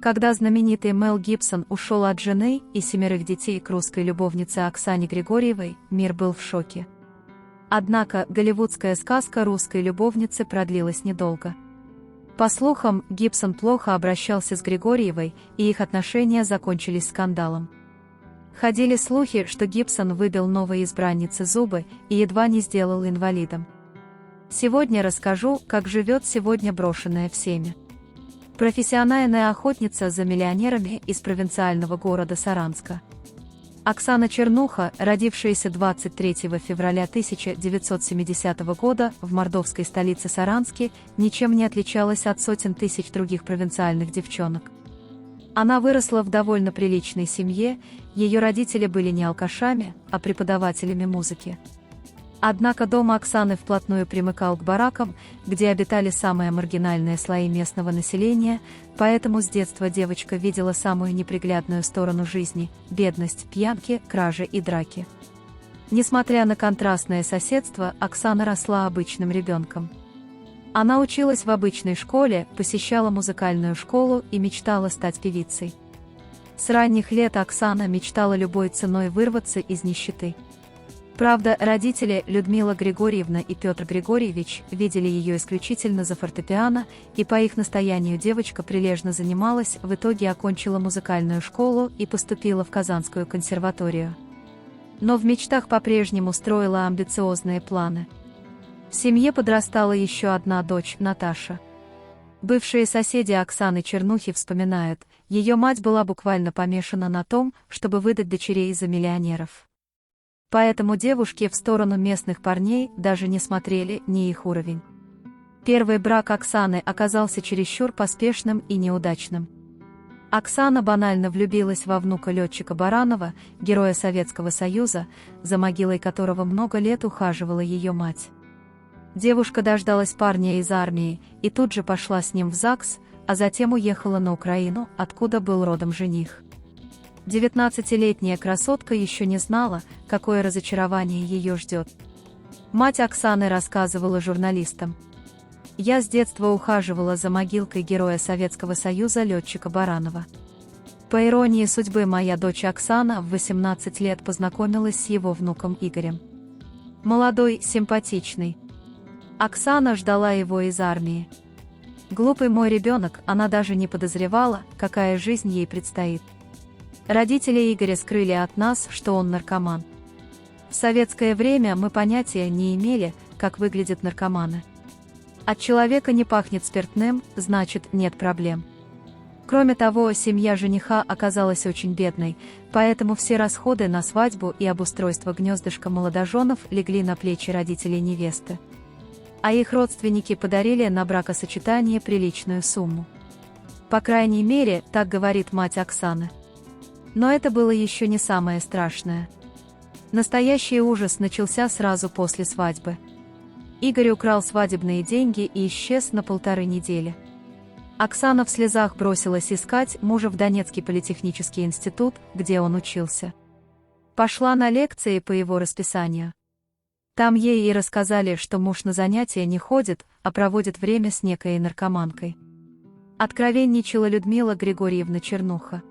Когда знаменитый Мел Гибсон ушел от жены и 7 детей к русской любовнице Оксане Григорьевой, мир был в шоке. Однако голливудская сказка русской любовницы продлилась недолго. По слухам, Гибсон плохо обращался с Григорьевой, и их отношения закончились скандалом. Ходили слухи, что Гибсон выбил новой избраннице зубы и едва не сделал инвалидом. Сегодня расскажу, как живет сегодня брошенная всеми. Профессиональная охотница за миллионерами из провинциального города Саранска. Оксана Чернуха, родившаяся 23 февраля 1970 года в мордовской столице Саранске, ничем не отличалась от сотен тысяч других провинциальных девчонок. Она выросла в довольно приличной семье, ее родители были не алкашами, а преподавателями музыки. Однако дом Оксаны вплотную примыкал к баракам, где обитали самые маргинальные слои местного населения, поэтому с детства девочка видела самую неприглядную сторону жизни – бедность, пьянки, кражи и драки. Несмотря на контрастное соседство, Оксана росла обычным ребенком. Она училась в обычной школе, посещала музыкальную школу и мечтала стать певицей. С ранних лет Оксана мечтала любой ценой вырваться из нищеты. Правда, родители Людмила Григорьевна и Петр Григорьевич видели ее исключительно за фортепиано, и по их настоянию девочка прилежно занималась, в итоге окончила музыкальную школу и поступила в Казанскую консерваторию. Но в мечтах по-прежнему строила амбициозные планы. В семье подрастала еще одна дочь, Наташа. Бывшие соседи Оксаны Чернухи вспоминают, ее мать была буквально помешана на том, чтобы выдать дочерей за миллионеров. Поэтому девушки в сторону местных парней даже не смотрели, ни их уровень. Первый брак Оксаны оказался чересчур поспешным и неудачным. Оксана банально влюбилась во внука летчика Баранова, героя Советского Союза, за могилой которого много лет ухаживала ее мать. Девушка дождалась парня из армии и тут же пошла с ним в ЗАГС, а затем уехала на Украину, откуда был родом жених. 19-летняя красотка еще не знала, какое разочарование ее ждет. Мать Оксаны рассказывала журналистам: «Я с детства ухаживала за могилкой героя Советского Союза летчика Баранова. По иронии судьбы, моя дочь Оксана в 18 лет познакомилась с его внуком Игорем. Молодой, симпатичный. Оксана ждала его из армии. Глупый мой ребенок, она даже не подозревала, какая жизнь ей предстоит. Родители Игоря скрыли от нас, что он наркоман. В советское время мы понятия не имели, как выглядят наркоманы. От человека не пахнет спиртным, значит, нет проблем. Кроме того, семья жениха оказалась очень бедной, поэтому все расходы на свадьбу и обустройство гнездышка молодоженов легли на плечи родителей невесты. А их родственники подарили на бракосочетание приличную сумму. По крайней мере, так говорит мать Оксаны. Но это было еще не самое страшное. Настоящий ужас начался сразу после свадьбы. Игорь украл свадебные деньги и исчез на 1,5 недели. Оксана в слезах бросилась искать мужа в Донецкий политехнический институт, где он учился. Пошла на лекции по его расписанию. Там ей и рассказали, что муж на занятия не ходит, а проводит время с некой наркоманкой. Откровенничала Людмила Григорьевна Чернуха.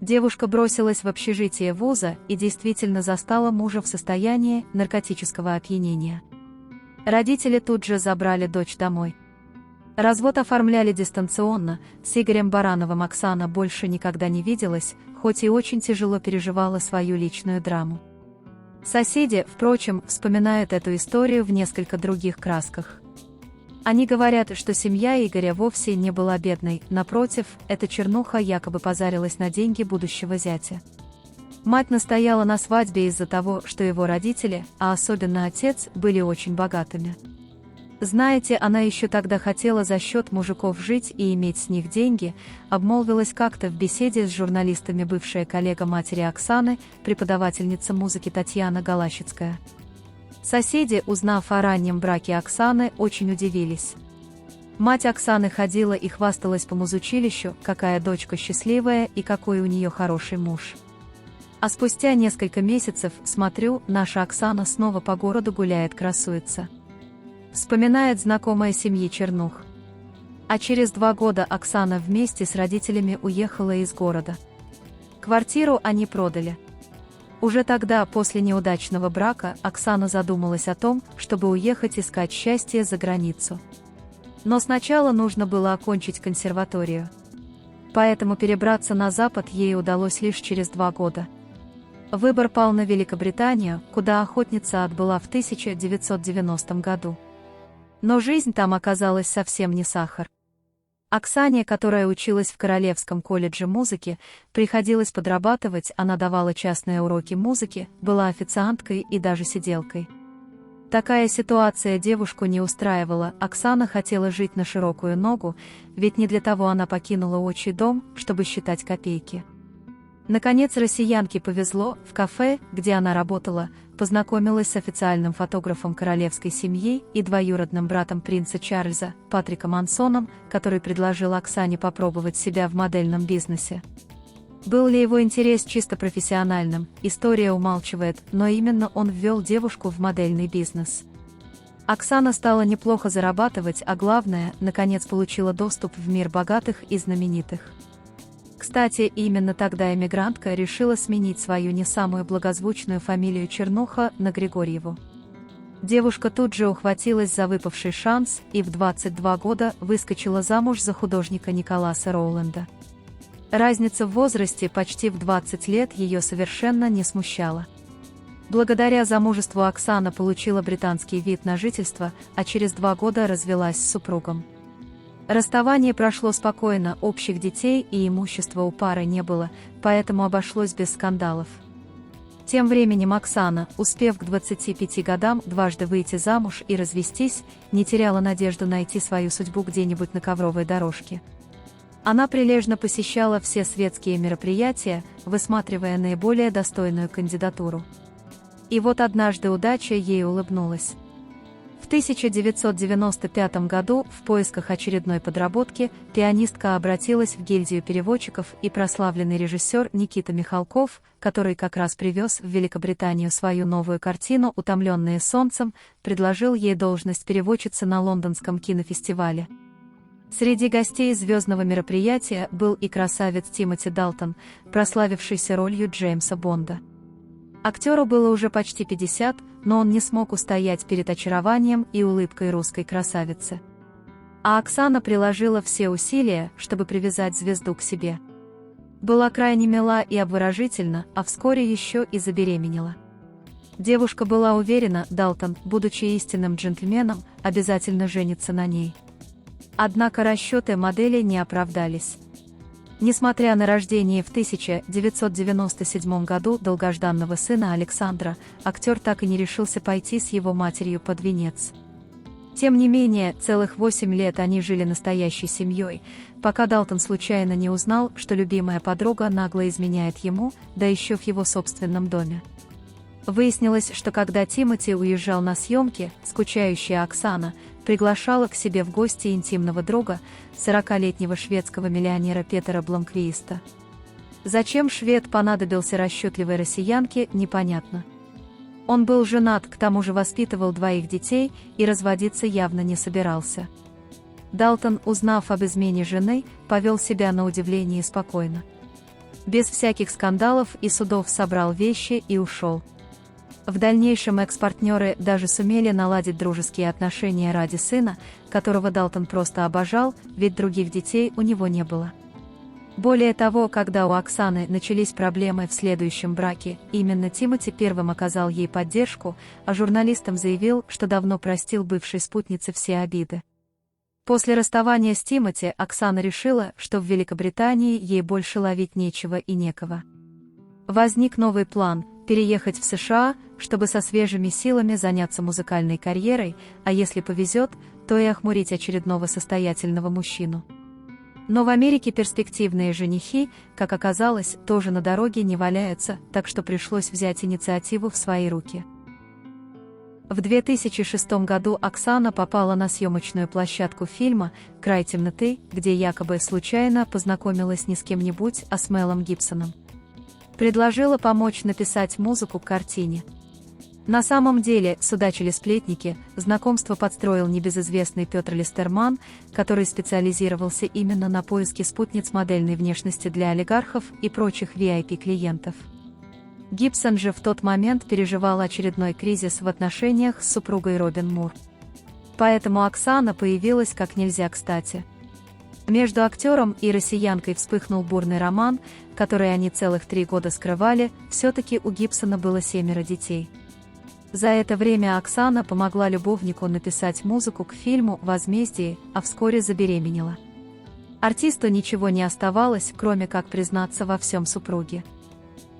Девушка бросилась в общежитие вуза и действительно застала мужа в состоянии наркотического опьянения. Родители тут же забрали дочь домой. Развод оформляли дистанционно, с Игорем Барановым Оксана больше никогда не виделась, хоть и очень тяжело переживала свою личную драму. Соседи, впрочем, вспоминают эту историю в несколько других красках. Они говорят, что семья Игоря вовсе не была бедной, напротив, эта чернуха якобы позарилась на деньги будущего зятя. Мать настояла на свадьбе из-за того, что его родители, а особенно отец, были очень богатыми. Знаете, она еще тогда хотела за счет мужиков жить и иметь с них деньги, обмолвилась как-то в беседе с журналистами бывшая коллега матери Оксаны, преподавательница музыки Татьяна Галащицкая. Соседи, узнав о раннем браке Оксаны, очень удивились. Мать Оксаны ходила и хвасталась по музучилищу, какая дочка счастливая и какой у нее хороший муж. А спустя несколько месяцев, смотрю, наша Оксана снова по городу гуляет, красуется. Вспоминает знакомая семьи Чернух. А через 2 года Оксана вместе с родителями уехала из города. Квартиру они продали. Уже тогда, после неудачного брака, Оксана задумалась о том, чтобы уехать искать счастье за границу. Но сначала нужно было окончить консерваторию. Поэтому перебраться на Запад ей удалось лишь через 2 года. Выбор пал на Великобританию, куда охотница отбыла в 1990 году. Но жизнь там оказалась совсем не сахар. Оксане, которая училась в Королевском колледже музыки, приходилось подрабатывать, она давала частные уроки музыки, была официанткой и даже сиделкой. Такая ситуация девушку не устраивала, Оксана хотела жить на широкую ногу, ведь не для того она покинула отчий дом, чтобы считать копейки. Наконец россиянке повезло, в кафе, где она работала, познакомилась с официальным фотографом королевской семьи и двоюродным братом принца Чарльза, Патриком Ансоном, который предложил Оксане попробовать себя в модельном бизнесе. Был ли его интерес чисто профессиональным, история умалчивает, но именно он ввел девушку в модельный бизнес. Оксана стала неплохо зарабатывать, а главное, наконец получила доступ в мир богатых и знаменитых. Кстати, именно тогда эмигрантка решила сменить свою не самую благозвучную фамилию Чернуха на Григорьеву. Девушка тут же ухватилась за выпавший шанс и в 22 года выскочила замуж за художника Николаса Роуленда. Разница в возрасте почти в 20 лет ее совершенно не смущала. Благодаря замужеству Оксана получила британский вид на жительство, а через 2 года развелась с супругом. Расставание прошло спокойно, общих детей и имущества у пары не было, поэтому обошлось без скандалов. Тем временем Оксана, успев к 25 годам дважды выйти замуж и развестись, не теряла надежду найти свою судьбу где-нибудь на ковровой дорожке. Она прилежно посещала все светские мероприятия, высматривая наиболее достойную кандидатуру. И вот однажды удача ей улыбнулась. В 1995 году в поисках очередной подработки пианистка обратилась в гильдию переводчиков, и прославленный режиссер Никита Михалков, который как раз привез в Великобританию свою новую картину «Утомленные солнцем», предложил ей должность переводчицы на лондонском кинофестивале. Среди гостей звездного мероприятия был и красавец Тимоти Далтон, прославившийся ролью Джеймса Бонда. Актеру было уже почти 50, но он не смог устоять перед очарованием и улыбкой русской красавицы. А Оксана приложила все усилия, чтобы привязать звезду к себе. Была крайне мила и обворожительна, а вскоре еще и забеременела. Девушка была уверена, Далтон, будучи истинным джентльменом, обязательно женится на ней. Однако расчеты модели не оправдались. Несмотря на рождение в 1997 году долгожданного сына Александра, актер так и не решился пойти с его матерью под венец. Тем не менее, целых 8 лет они жили настоящей семьей, пока Далтон случайно не узнал, что любимая подруга нагло изменяет ему, да еще в его собственном доме. Выяснилось, что когда Тимоти уезжал на съемки, скучающая Оксана приглашала к себе в гости интимного друга, 40-летнего шведского миллионера Петера Бломквиста. Зачем швед понадобился расчетливой россиянке, непонятно. Он был женат, к тому же воспитывал 2 детей и разводиться явно не собирался. Далтон, узнав об измене жены, повел себя на удивление спокойно. Без всяких скандалов и судов собрал вещи и ушел. В дальнейшем экс-партнеры даже сумели наладить дружеские отношения ради сына, которого Далтон просто обожал, ведь других детей у него не было. Более того, когда у Оксаны начались проблемы в следующем браке, именно Тимоти первым оказал ей поддержку, а журналистам заявил, что давно простил бывшей спутнице все обиды. После расставания с Тимоти Оксана решила, что в Великобритании ей больше ловить нечего и некого. Возник новый план – переехать в США, чтобы со свежими силами заняться музыкальной карьерой, а если повезет, то и охмурить очередного состоятельного мужчину. Но в Америке перспективные женихи, как оказалось, тоже на дороге не валяются, так что пришлось взять инициативу в свои руки. В 2006 году Оксана попала на съемочную площадку фильма «Край темноты», где якобы случайно познакомилась не с кем-нибудь, а с Мелом Гибсоном. Предложила помочь написать музыку к картине. На самом деле, судачили сплетники, знакомство подстроил небезызвестный Петр Листерман, который специализировался именно на поиске спутниц модельной внешности для олигархов и прочих VIP-клиентов. Гибсон же в тот момент переживал очередной кризис в отношениях с супругой Робин Мур. Поэтому Оксана появилась как нельзя кстати. Между актером и россиянкой вспыхнул бурный роман, который они целых 3 года скрывали, все-таки у Гибсона было 7 детей. За это время Оксана помогла любовнику написать музыку к фильму «Возмездие», а вскоре забеременела. Артисту ничего не оставалось, кроме как признаться во всем супруге.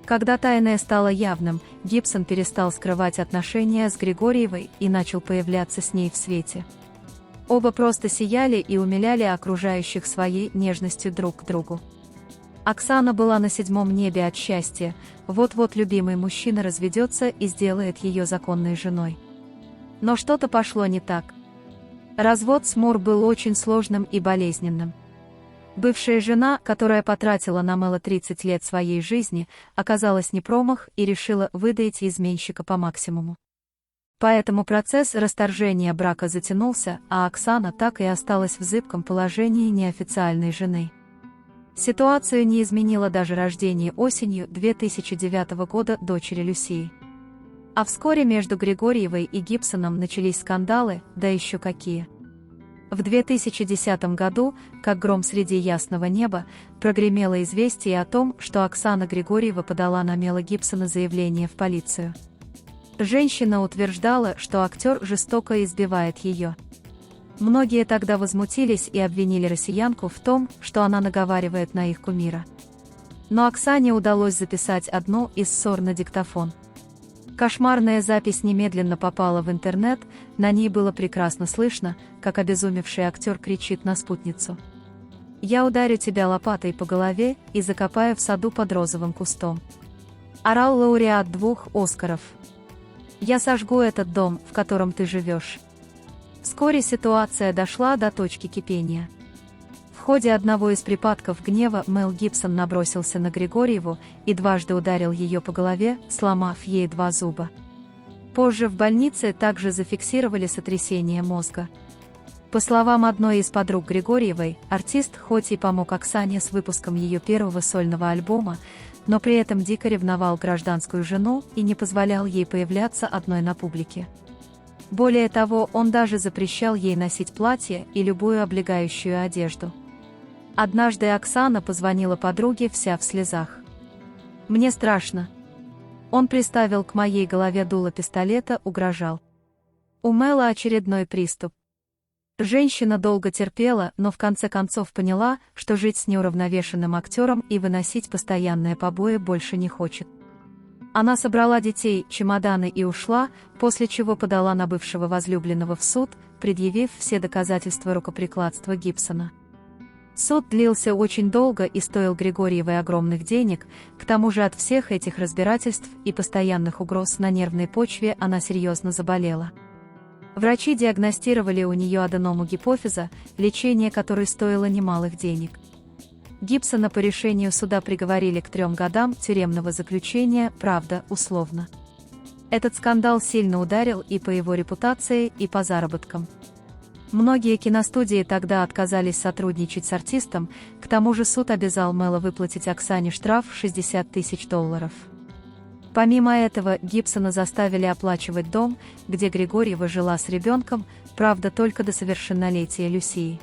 Когда тайное стало явным, Гибсон перестал скрывать отношения с Григорьевой и начал появляться с ней в свете. Оба просто сияли и умиляли окружающих своей нежностью друг к другу. Оксана была на 7-м небе от счастья, вот-вот любимый мужчина разведется и сделает ее законной женой. Но что-то пошло не так. Развод с Мур был очень сложным и болезненным. Бывшая жена, которая потратила на Мэла 30 лет своей жизни, оказалась не промах и решила выдать изменщика по максимуму. Поэтому процесс расторжения брака затянулся, а Оксана так и осталась в зыбком положении неофициальной жены. Ситуацию не изменило даже рождение осенью 2009 года дочери Люсии. А вскоре между Григорьевой и Гибсоном начались скандалы, да еще какие. В 2010 году, как гром среди ясного неба, прогремело известие о том, что Оксана Григорьева подала на Мела Гибсона заявление в полицию. Женщина утверждала, что актер жестоко избивает ее. Многие тогда возмутились и обвинили россиянку в том, что она наговаривает на их кумира. Но Оксане удалось записать одну из ссор на диктофон. Кошмарная запись немедленно попала в интернет, на ней было прекрасно слышно, как обезумевший актер кричит на спутницу: «Я ударю тебя лопатой по голове и закопаю в саду под розовым кустом». Орал лауреат 2 Оскаров. «Я сожгу этот дом, в котором ты живешь». Вскоре ситуация дошла до точки кипения. В ходе одного из припадков гнева Мел Гибсон набросился на Григорьеву и дважды ударил ее по голове, сломав ей 2 зуба. Позже в больнице также зафиксировали сотрясение мозга. По словам одной из подруг Григорьевой, артист хоть и помог Оксане с выпуском ее первого сольного альбома, но при этом дико ревновал гражданскую жену и не позволял ей появляться одной на публике. Более того, он даже запрещал ей носить платье и любую облегающую одежду. Однажды Оксана позвонила подруге вся в слезах. «Мне страшно». Он приставил к моей голове дуло пистолета, угрожал. У Мэла очередной приступ. Женщина долго терпела, но в конце концов поняла, что жить с неуравновешенным актером и выносить постоянные побои больше не хочет. Она собрала детей, чемоданы и ушла, после чего подала на бывшего возлюбленного в суд, предъявив все доказательства рукоприкладства Гибсона. Суд длился очень долго и стоил Григорьевой огромных денег, к тому же от всех этих разбирательств и постоянных угроз на нервной почве она серьезно заболела. Врачи диагностировали у нее аденому гипофиза, лечение которой стоило немалых денег. Гибсона по решению суда приговорили к 3 годам тюремного заключения, правда, условно. Этот скандал сильно ударил и по его репутации, и по заработкам. Многие киностудии тогда отказались сотрудничать с артистом, к тому же суд обязал Мэла выплатить Оксане штраф в $60 000. Помимо этого, Гибсона заставили оплачивать дом, где Григорьева жила с ребенком, правда только до совершеннолетия Люсии.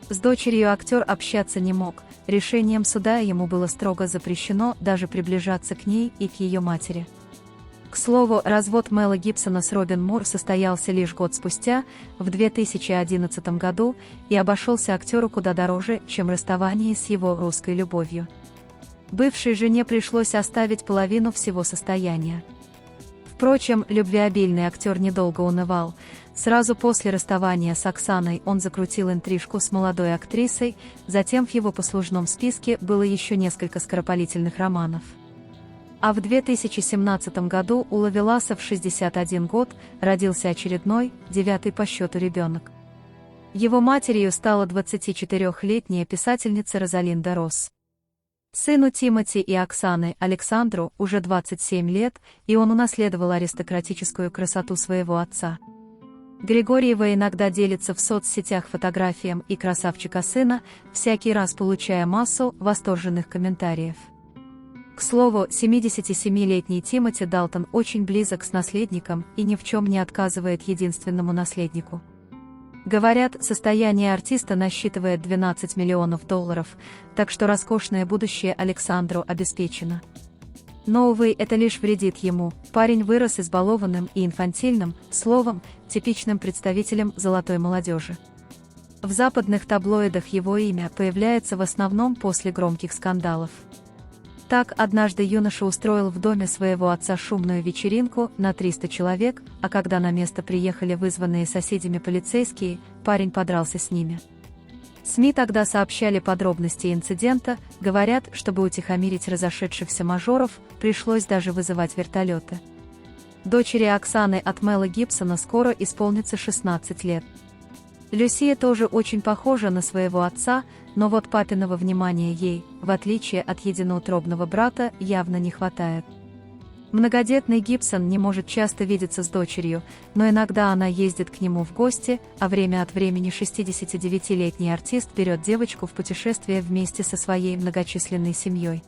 С дочерью актер общаться не мог, решением суда ему было строго запрещено даже приближаться к ней и к ее матери. К слову, развод Мэла Гибсона с Робин Мур состоялся лишь год спустя, в 2011 году, и обошелся актеру куда дороже, чем расставание с его русской любовью. Бывшей жене пришлось оставить половину всего состояния. Впрочем, любвеобильный актер недолго унывал. Сразу после расставания с Оксаной он закрутил интрижку с молодой актрисой, затем в его послужном списке было еще несколько скоропалительных романов. А в 2017 году у Ловеласа в 61 год родился очередной, 9-й по счету ребенок. Его матерью стала 24-летняя писательница Розалинда Росс. Сыну Тимоти и Оксаны, Александру, уже 27 лет, и он унаследовал аристократическую красоту своего отца. Григорьева иногда делится в соцсетях фотографиям и красавчика сына, всякий раз получая массу восторженных комментариев. К слову, 77-летний Тимоти Далтон очень близок с наследником и ни в чем не отказывает единственному наследнику. Говорят, состояние артиста насчитывает $12 миллионов, так что роскошное будущее Александру обеспечено. Но, увы, это лишь вредит ему. Парень вырос избалованным и инфантильным, словом, типичным представителем золотой молодежи. В западных таблоидах его имя появляется в основном после громких скандалов. Так, однажды юноша устроил в доме своего отца шумную вечеринку на 300 человек, а когда на место приехали вызванные соседями полицейские, парень подрался с ними. СМИ тогда сообщали подробности инцидента, говорят, чтобы утихомирить разошедшихся мажоров, пришлось даже вызывать вертолеты. Дочери Оксаны от Мела Гибсона скоро исполнится 16 лет. Люсия тоже очень похожа на своего отца, но вот папиного внимания ей, в отличие от единоутробного брата, явно не хватает. Многодетный Гибсон не может часто видеться с дочерью, но иногда она ездит к нему в гости, а время от времени 69-летний артист берет девочку в путешествие вместе со своей многочисленной семьей.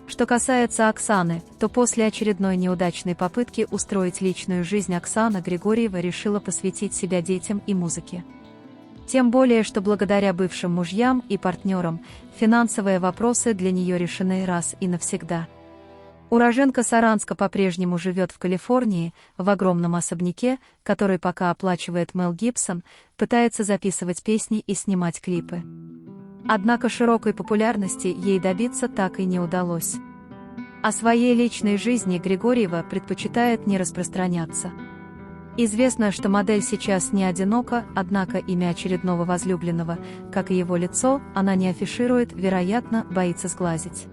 Что касается Оксаны, то после очередной неудачной попытки устроить личную жизнь Оксана Григорьева решила посвятить себя детям и музыке. Тем более, что благодаря бывшим мужьям и партнерам, финансовые вопросы для нее решены раз и навсегда. Уроженка Саранска по-прежнему живет в Калифорнии, в огромном особняке, который пока оплачивает Мел Гибсон, пытается записывать песни и снимать клипы. Однако широкой популярности ей добиться так и не удалось. О своей личной жизни Григорьева предпочитает не распространяться. Известно, что модель сейчас не одинока, однако имя очередного возлюбленного, как и его лицо, она не афиширует, вероятно, боится сглазить.